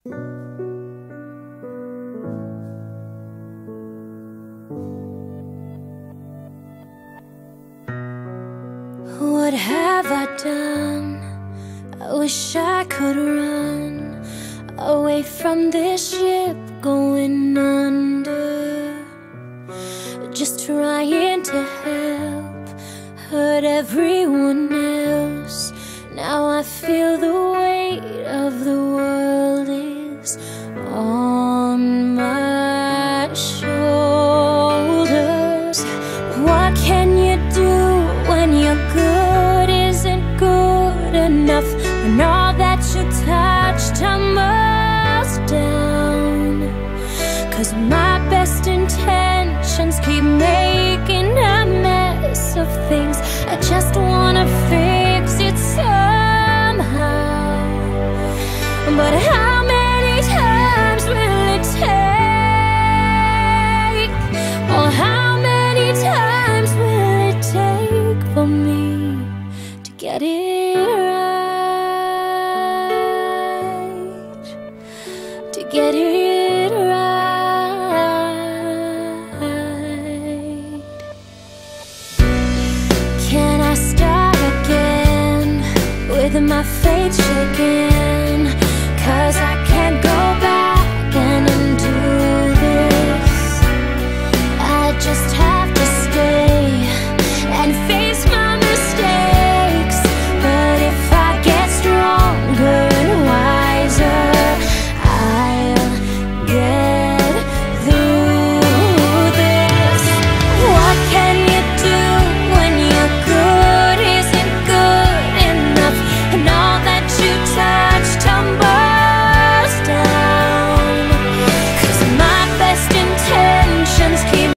What have I done? I wish I could run away from this ship going under. Just trying to help, hurt everyone else. Now I feel the weight of the world is on my shoulders. What can you do when your good isn't good enough? When all that you touch tumbles down? 'Cause my best intentions keep making a mess of things. I just wanna fix it somehow. But how many times will it take? Or how many times will it take for me to get it right? To get it right. Can I start again with my faith shaking?